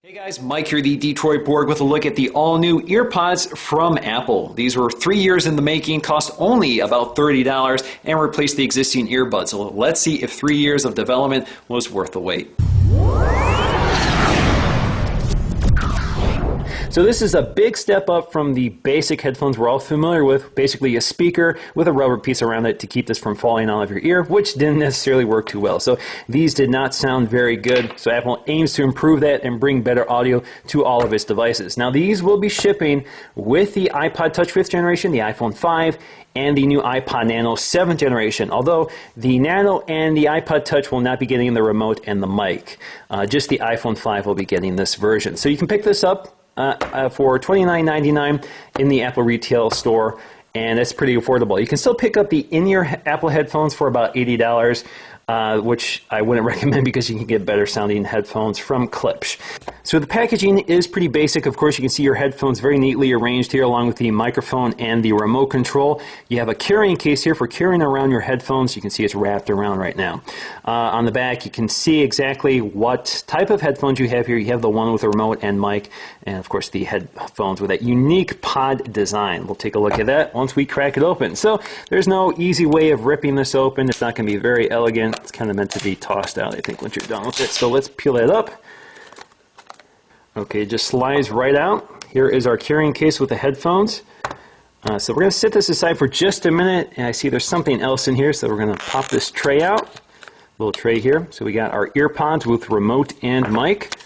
Hey guys, Mike here, the Detroit Borg, with a look at the all-new EarPods from Apple. These were 3 years in the making, cost only about $30, and replaced the existing earbuds. So let's see if 3 years of development was worth the wait. So this is a big step up from the basic headphones we're all familiar with, basically a speaker with a rubber piece around it to keep this from falling out of your ear, which didn't necessarily work too well. So these did not sound very good. So Apple aims to improve that and bring better audio to all of its devices. Now these will be shipping with the iPod Touch 5th generation, the iPhone 5, and the new iPod Nano 7th generation, although the Nano and the iPod Touch will not be getting the remote and the mic. Just the iPhone 5 will be getting this version. So you can pick this up for $29.99 in the Apple retail store, and it's pretty affordable. You can still pick up the in-ear Apple headphones for about $80, which I wouldn't recommend because you can get better sounding headphones from Klipsch. So the packaging is pretty basic. Of course, you can see your headphones very neatly arranged here along with the microphone and the remote control. You have a carrying case here for carrying around your headphones. You can see it's wrapped around right now. On the back, you can see exactly what type of headphones you have here. You have the one with the remote and mic, and of course the headphones with that unique pod design. We'll take a look at that once we crack it open. So there's no easy way of ripping this open. It's not going to be very elegant. It's kind of meant to be tossed out, I think, once you're done with it. So let's peel it up. Okay, it just slides right out. Here is our carrying case with the headphones. So we're going to set this aside for just a minute, and I see there's something else in here, so we're going to pop this tray out. Little tray here. So we got our EarPods with remote and mic.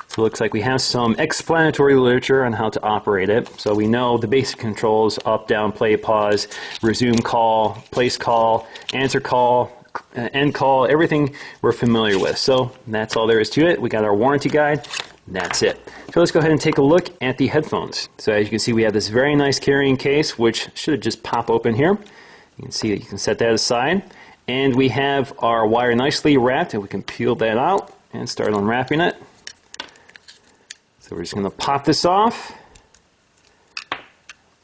So it looks like we have some explanatory literature on how to operate it. So we know the basic controls: up, down, play, pause, resume call, place call, answer call, end call, everything we're familiar with. So that's all there is to it. We got our warranty guide. That's it. So let's go ahead and take a look at the headphones. So as you can see, we have this very nice carrying case, which should just pop open here. You can see that you can set that aside. And we have our wire nicely wrapped, and we can peel that out and start unwrapping it. So we're just going to pop this off.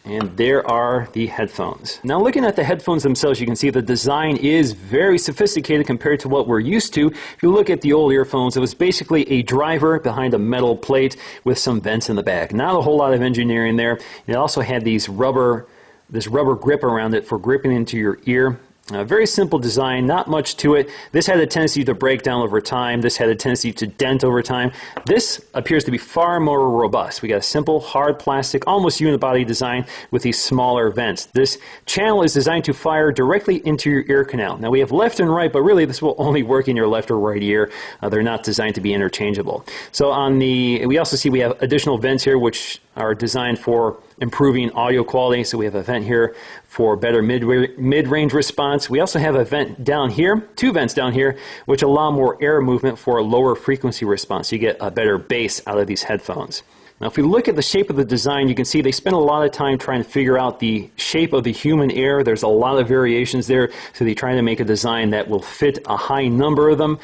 And there are the headphones. Now looking at the headphones themselves, you can see the design is very sophisticated compared to what we're used to. If you look at the old earphones, it was basically a driver behind a metal plate with some vents in the back. Not a whole lot of engineering there. It also had this rubber grip around it for gripping into your ear. Very simple design, not much to it. This had a tendency to break down over time. This had a tendency to dent over time. This appears to be far more robust. We got a simple, hard plastic, almost unibody design with these smaller vents. This channel is designed to fire directly into your ear canal. Now we have left and right, but really this will only work in your left or right ear. They're not designed to be interchangeable. So we also see we have additional vents here which are designed for improving audio quality. So we have a vent here for better mid-range response. We also have a vent down here, 2 vents down here, which allow more air movement for a lower frequency response. So you get a better bass out of these headphones. Now if we look at the shape of the design, you can see they spend a lot of time trying to figure out the shape of the human ear. There's a lot of variations there, so they try to make a design that will fit a high number of them.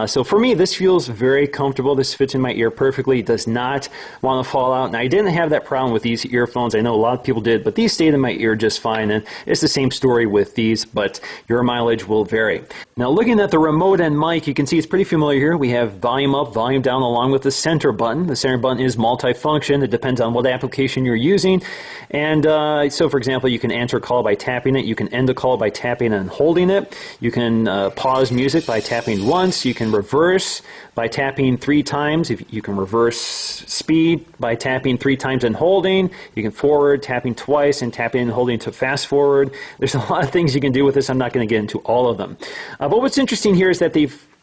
So for me, this feels very comfortable. This fits in my ear perfectly. It does not want to fall out. Now, I didn't have that problem with these earphones. I know a lot of people did, but these stayed in my ear just fine. And it's the same story with these, but your mileage will vary. Now, looking at the remote and mic, you can see it's pretty familiar here. We have volume up, volume down, along with the center button. The center button is multifunction. It depends on what application you're using. And so, for example, you can answer a call by tapping it. You can end a call by tapping and holding it. You can pause music by tapping once. You can reverse by tapping 3 times. You can reverse speed by tapping 3 times and holding. You can forward, tapping twice, and tapping and holding to fast forward. There's a lot of things you can do with this. I'm not going to get into all of them. But what's interesting here is that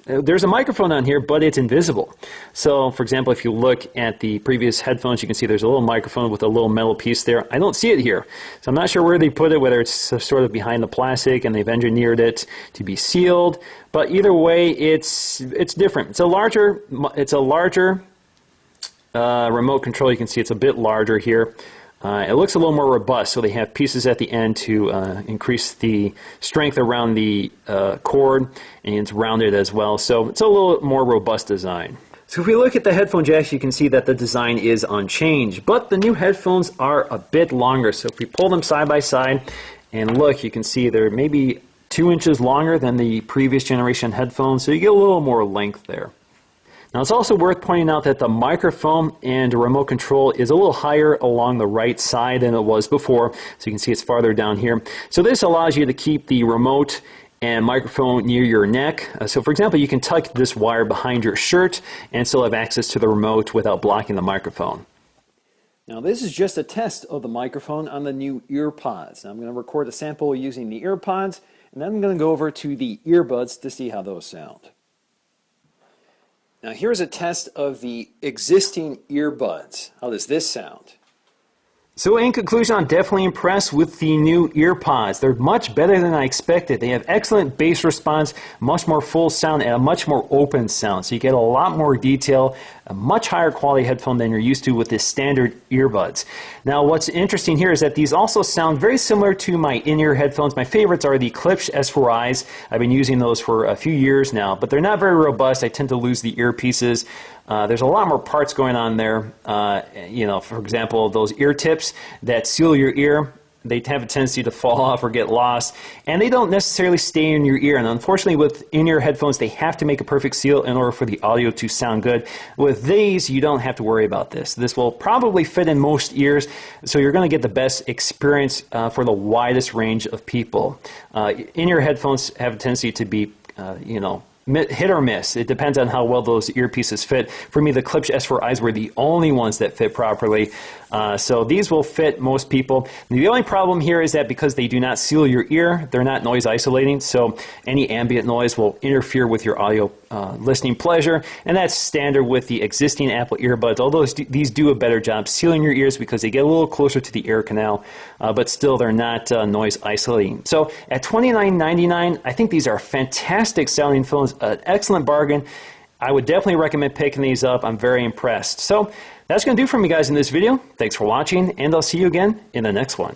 there's a microphone on here, but it's invisible. So, for example, if you look at the previous headphones, you can see there's a little microphone with a little metal piece there. I don't see it here. So I'm not sure where they put it, whether it's sort of behind the plastic and they've engineered it to be sealed. But either way, it's different. It's a larger remote control. You can see it's a bit larger here. It looks a little more robust, so they have pieces at the end to increase the strength around the cord, and it's rounded as well, so it's a little more robust design. So if we look at the headphone jacks, you can see that the design is unchanged, but the new headphones are a bit longer. So if we pull them side by side and look, you can see they're maybe 2 inches longer than the previous generation headphones, so you get a little more length there. Now it's also worth pointing out that the microphone and the remote control is a little higher along the right side than it was before, so you can see it's farther down here. So this allows you to keep the remote and microphone near your neck. So for example, you can tuck this wire behind your shirt and still have access to the remote without blocking the microphone. Now this is just a test of the microphone on the new EarPods. Now I'm going to record a sample using the EarPods, and then I'm going to go over to the earbuds to see how those sound. Now here's a test of the existing earbuds. How does this sound? So in conclusion, I'm definitely impressed with the new EarPods. They're much better than I expected. They have excellent bass response, much more full sound, and a much more open sound. So you get a lot more detail, a much higher quality headphone than you're used to with the standard earbuds. Now what's interesting here is that these also sound very similar to my in-ear headphones. My favorites are the Klipsch S4Is. I've been using those for a few years now, but they're not very robust. I tend to lose the earpieces. There's a lot more parts going on there. You know, for example, those ear tips that seal your ear, they have a tendency to fall off or get lost, and they don't necessarily stay in your ear. And unfortunately, with in-ear headphones, they have to make a perfect seal in order for the audio to sound good. With these, you don't have to worry about this. This will probably fit in most ears, so you're going to get the best experience for the widest range of people. In-ear headphones have a tendency to be, you know, hit or miss. It depends on how well those earpieces fit. For me, the Klipsch S4Is were the only ones that fit properly. So these will fit most people. The only problem here is that because they do not seal your ear, they're not noise isolating, so any ambient noise will interfere with your audio listening pleasure, and that's standard with the existing Apple earbuds, although these do a better job sealing your ears because they get a little closer to the ear canal, but still they're not noise isolating. So at $29.99, I think these are fantastic sounding phones, an excellent bargain. I would definitely recommend picking these up. I'm very impressed. So that's going to do for me, guys, in this video. Thanks for watching, and I'll see you again in the next one.